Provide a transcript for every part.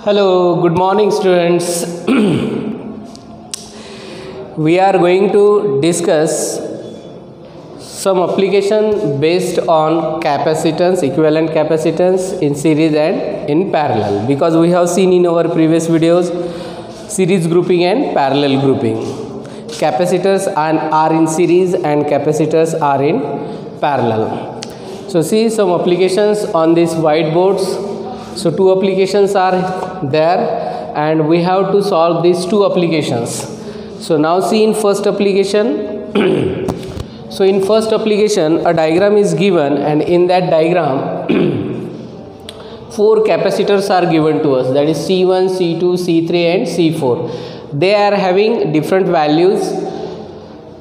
Hello, good morning students. We are going to discuss some application based on capacitance, equivalent capacitance in series and in parallel, because we have seen in our previous videos series grouping and parallel grouping. Capacitors are in series and capacitors are in parallel. So see some applications on these whiteboards. So two applications are there and we have to solve these two applications. So now see in first application. So in first application a diagram is given, and in that diagram four capacitors are given to us, that is C1, C2, C3 and C4. They are having different values,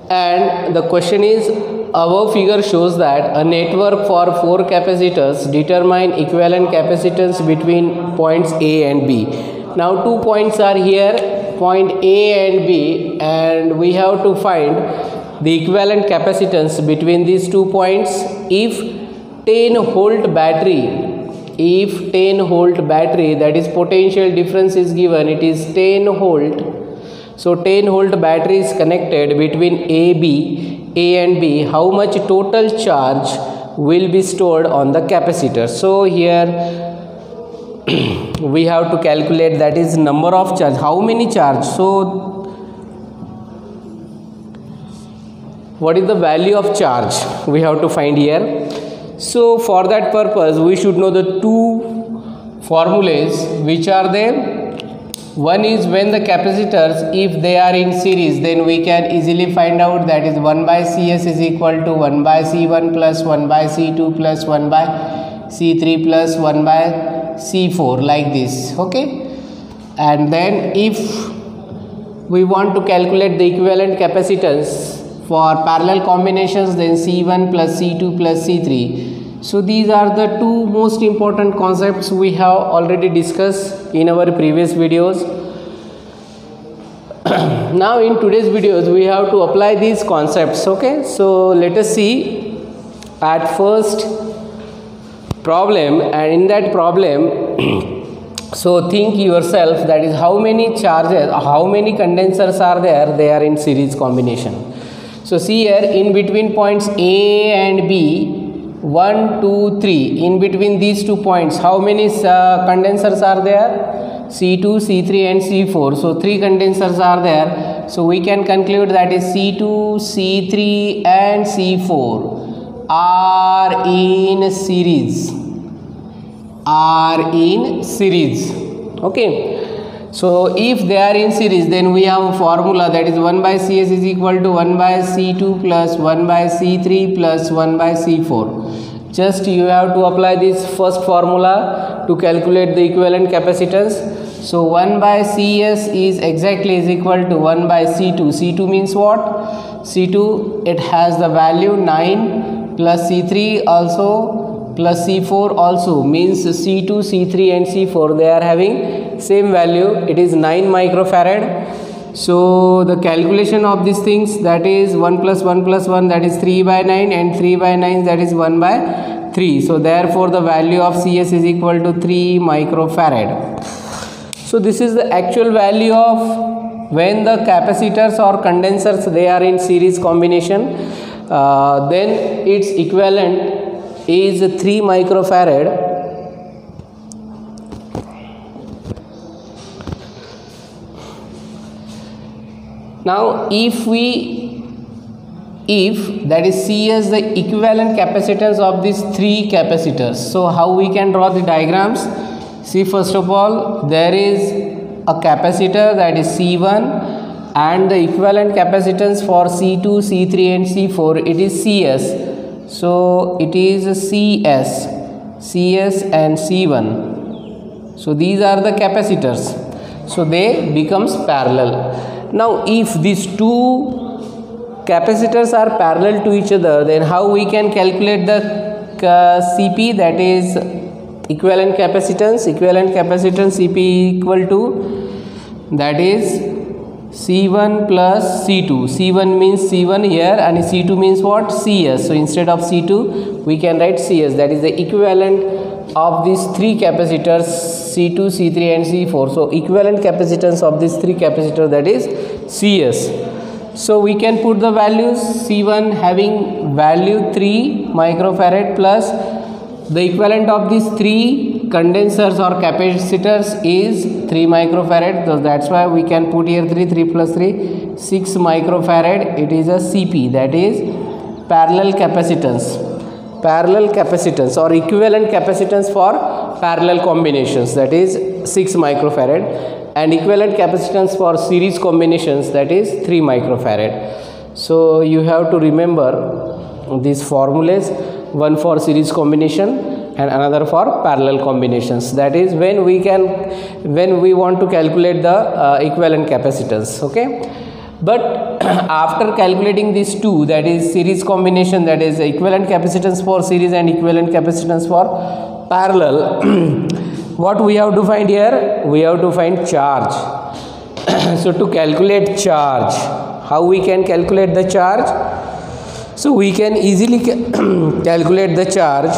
and the question is, our figure shows that a network for four capacitors determine equivalent capacitance between points A and B. Now two points are here, point A and B, and we have to find the equivalent capacitance between these 2 points. If 10-volt battery, that is potential difference is given, it is 10 volt. So 10-volt battery is connected between A and B. How much total charge will be stored on the capacitor? So here we have to calculate, that is number of charge, how many charge. So what is the value of charge we have to find here. So for that purpose we should know the two formulas which are there. One is when the capacitors, if they are in series, then we can easily find out, that is 1 by Cs is equal to 1 by C1 plus 1 by C2 plus 1 by C3 plus 1 by C4, like this. Okay, and then if we want to calculate the equivalent capacitance for parallel combinations, then C1 plus C2 plus C3. So these are the two most important concepts we have already discussed in our previous videos. Now in today's videos we have to apply these concepts. Okay, so let us see at first problem, and in that problem so think yourself, that is how many charges, how many condensers are there, they are in series combination. So see here, in between points A and B, 1, 2, 3, in between these 2 points, how many condensers are there? C2, C3 and C4. So 3 condensers are there. So we can conclude that is C2, C3 and C4 are in series. Okay. So if they are in series, then we have a formula, that is 1 by Cs is equal to 1 by C2 plus 1 by C3 plus 1 by C4. Just you have to apply this first formula to calculate the equivalent capacitance. So 1 by Cs is exactly is equal to 1 by C2. C2 means what? C2, it has the value 9 plus C3 also plus C4 also, means C2, C3 and C4, they are having same value, it is 9 microfarad. So the calculation of these things, that is 1 plus 1 plus 1, that is 3 by 9, and 3 by 9, that is 1 by 3. So therefore the value of Cs is equal to 3 microfarad. So this is the actual value of when the capacitors or condensers, they are in series combination. Then its equivalent is 3 microfarad. Now if that is Cs the equivalent capacitance of these 3 capacitors, so how we can draw the diagrams? See, first of all, there is a capacitor, that is C1, and the equivalent capacitance for C2, C3 and C4, it is Cs. So it is Cs and C1. So these are the capacitors. So they becomes parallel. Now if these two capacitors are parallel to each other, then how we can calculate the Cp, that is equivalent capacitance? Equivalent capacitance Cp equal to, that is C1 plus C2. C1 means C1 here, and C2 means what? Cs. So instead of C2 we can write Cs, that is the equivalent of these three capacitors C2, C3 and C4. So equivalent capacitance of these three capacitors, that is CS. So we can put the values. C1 having value 3 microfarad plus the equivalent of these three condensers or capacitors is 3 microfarad. So that's why we can put here 3 plus 3, 6 microfarad. It is a CP, that is parallel capacitance. Parallel capacitance or equivalent capacitance for parallel combinations, that is 6 microfarad, and equivalent capacitance for series combinations, that is 3 microfarad. So you have to remember these formulas, one for series combination and another for parallel combinations. That is when we want to calculate the equivalent capacitance. Okay. But after calculating these two, that is series combination, that is equivalent capacitance for series and equivalent capacitance for parallel, what we have to find here? We have to find charge. So to calculate charge, how we can calculate the charge? So we can easily calculate the charge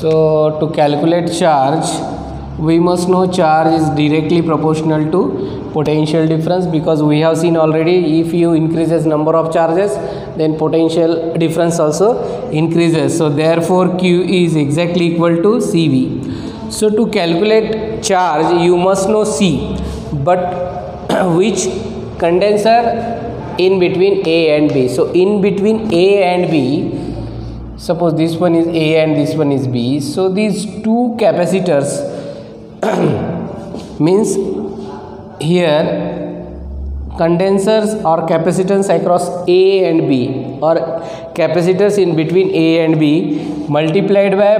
So to calculate charge, we must know charge is directly proportional to potential difference, because we have seen already if you increases number of charges, then potential difference also increases. So therefore Q is exactly equal to CV. So to calculate charge, you must know C, but which condenser in between A and B. So in between A and B, suppose this one is A and this one is B. So these two capacitors means here condensers or capacitance across A and B, or capacitors in between A and B multiplied by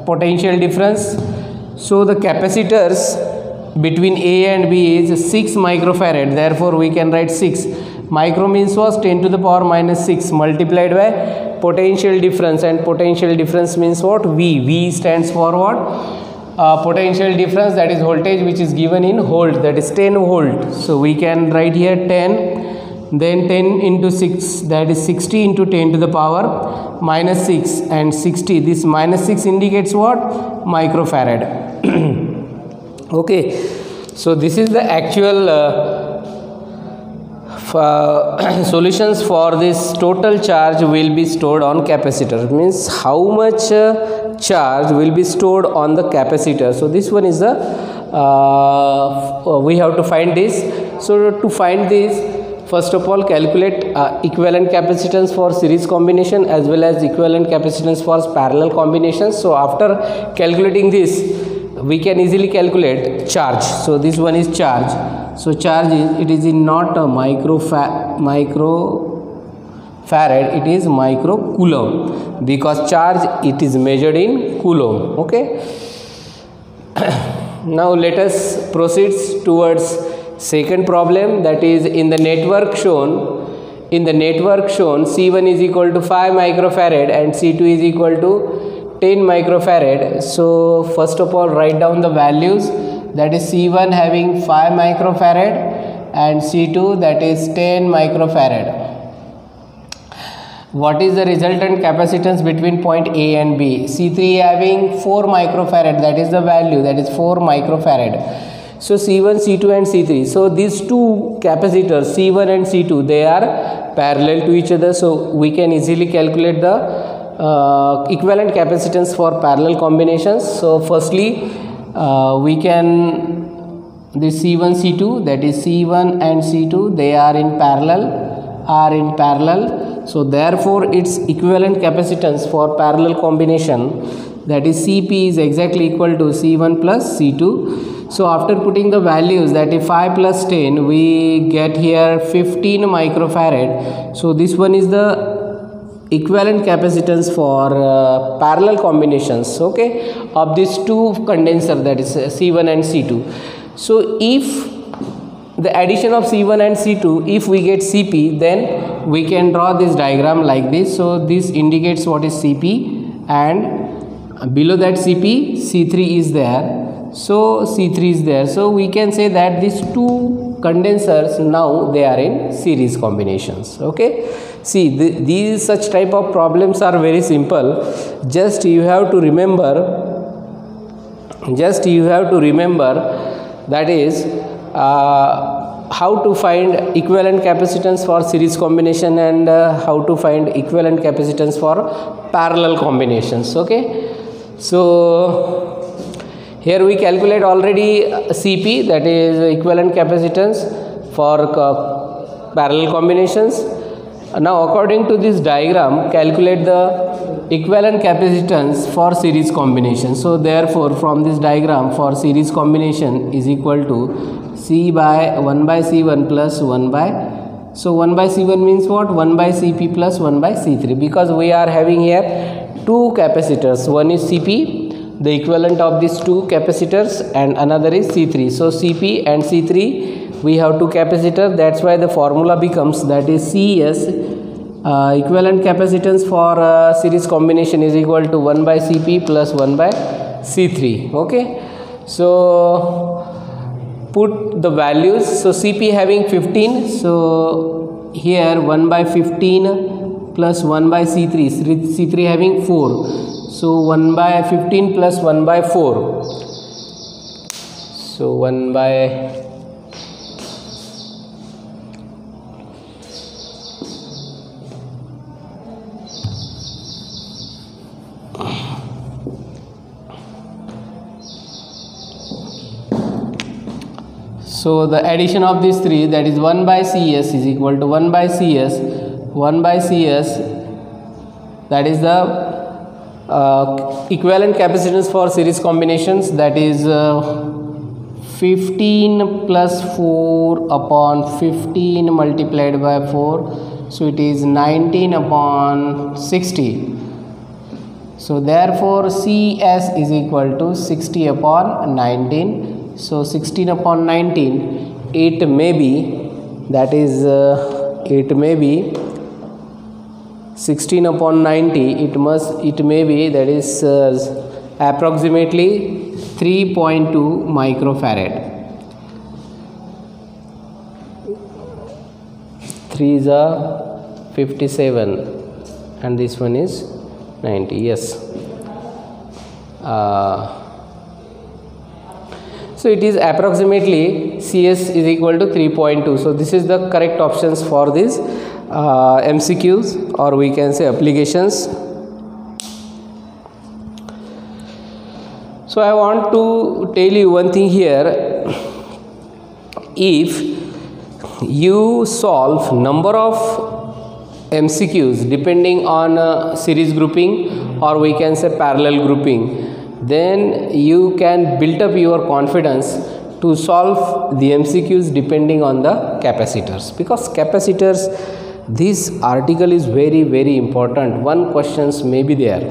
potential difference. So the capacitors between A and B is 6 microfarad. Therefore we can write 6. Micro means was 10 to the power minus 6 multiplied by potential difference, and potential difference means what? V. V stands for what? Potential difference, that is voltage which is given in volt, that is 10 volt. So we can write here 10, then 10 into 6, that is 60 into 10 to the power minus 6, and 60, this minus 6 indicates what? Microfarad. Okay, so this is the actual solutions for this. Total charge will be stored on capacitor, means how much charge will be stored on the capacitor. So this one is the we have to find this. So to find this, first of all calculate equivalent capacitance for series combination as well as equivalent capacitance for parallel combinations. So after calculating this, we can easily calculate charge. So this one is charge. So charge is, it is in not a microfarad, it is microcoulomb, because charge it is measured in coulomb. Okay. Now let us proceed towards second problem, that is in the network shown. In the network shown, C1 is equal to 5 microfarad and C2 is equal to 10 microfarad. So first of all write down the values, that is C1 having 5 microfarad and C2 that is 10 microfarad. What is the resultant capacitance between point A and B? C3 having 4 microfarad, that is the value, that is 4 microfarad. So C1, C2 and C3. So these two capacitors C1 and C2, they are parallel to each other. So we can easily calculate the equivalent capacitance for parallel combinations. So firstly we can, this C1, C2, that is C1 and C2, they are in parallel. So therefore its equivalent capacitance for parallel combination, that is CP, is exactly equal to C1 plus C2. So after putting the values, that is 5 plus 10, we get here 15 microfarad. So this one is the equivalent capacitance for parallel combinations, okay, of these two condensers, that is C1 and C2. So if the addition of C1 and C2, if we get CP, then we can draw this diagram like this. So this indicates what is CP, and below that CP, C3 is there. So C3 is there. So we can say that these two condensers, now they are in series combinations. Okay, see these such type of problems are very simple. Just you have to remember that is how to find equivalent capacitance for series combination and how to find equivalent capacitance for parallel combinations. Okay, so here we calculate already Cp, that is equivalent capacitance for parallel combinations. Now according to this diagram, calculate the equivalent capacitance for series combination. So therefore from this diagram, for series combination is equal to C by 1 by C1 plus 1 by, so 1 by C1 means what? 1 by Cp plus 1 by C3, because we are having here two capacitors. One is Cp, the equivalent of these two capacitors, and another is C3. So Cp and C3, we have two capacitor, that's why the formula becomes, that is Cs, equivalent capacitance for series combination is equal to 1 by Cp plus 1 by C3. Okay, so put the values. So Cp having 15, so here 1 by 15 plus 1 by C3, C3 having 4, so 1 by 15 plus 1 by 4, so 1 by, so the addition of these three, that is 1 by Cs is equal to 1 by Cs, 1 by Cs, that is the equivalent capacitance for series combinations, that is 15 plus 4 upon 15 multiplied by 4, so it is 19 upon 60. So therefore Cs is equal to 60 upon 19. So 16 upon 19, it may be, that is it may be 16 upon 90, it may be, that is approximately 3.2 microfarad. 3 is 57 and this one is 90. Yes, so it is approximately Cs is equal to 3.2. So this is the correct options for these MCQs, or we can say applications. So I want to tell you one thing here. If you solve number of MCQs depending on series grouping, or we can say parallel grouping, then you can build up your confidence to solve the MCQs depending on the capacitors, because capacitors, this article is very very important. One questions may be there.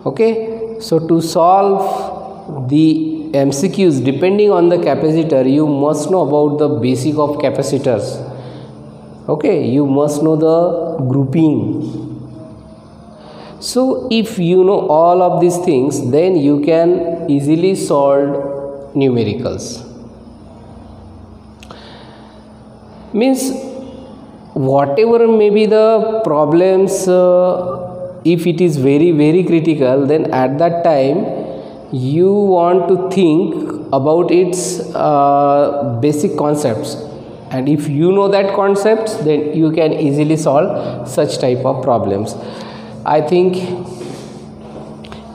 Okay, so to solve the MCQs depending on the capacitor, you must know about the basic of capacitors. Okay, you must know the grouping. So if you know all of these things, then you can easily solve numericals. Means whatever may be the problems, if it is very very critical, then at that time you want to think about its basic concepts, and if you know that concepts, then you can easily solve such type of problems. I think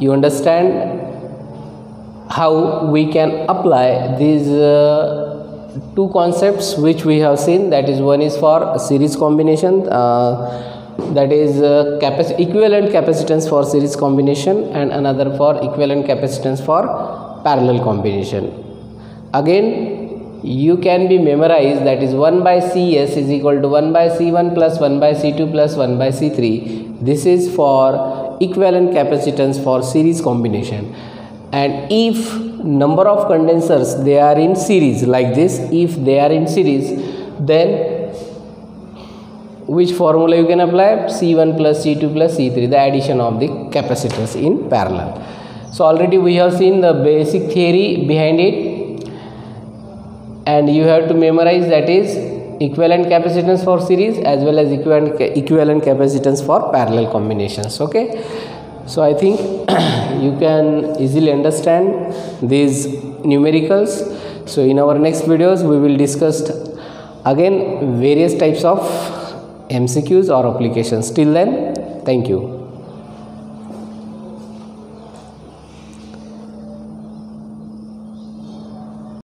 you understand how we can apply these two concepts which we have seen. That is, one is for series combination, that is equivalent capacitance for series combination, and another for equivalent capacitance for parallel combination. Again you can be memorized, that is 1 by Cs is equal to 1 by C1 plus 1 by C2 plus 1 by C3. This is for equivalent capacitance for series combination. And if number of condensers they are in series like this, if they are in series, then which formula you can apply? C1 plus C2 plus C3, the addition of the capacitors in parallel. So already we have seen the basic theory behind it. and you have to memorize, that is equivalent capacitance for series as well as equivalent capacitance for parallel combinations. Okay, so I think you can easily understand these numericals. So in our next videos we will discuss again various types of MCQs or applications. Till then, thank you.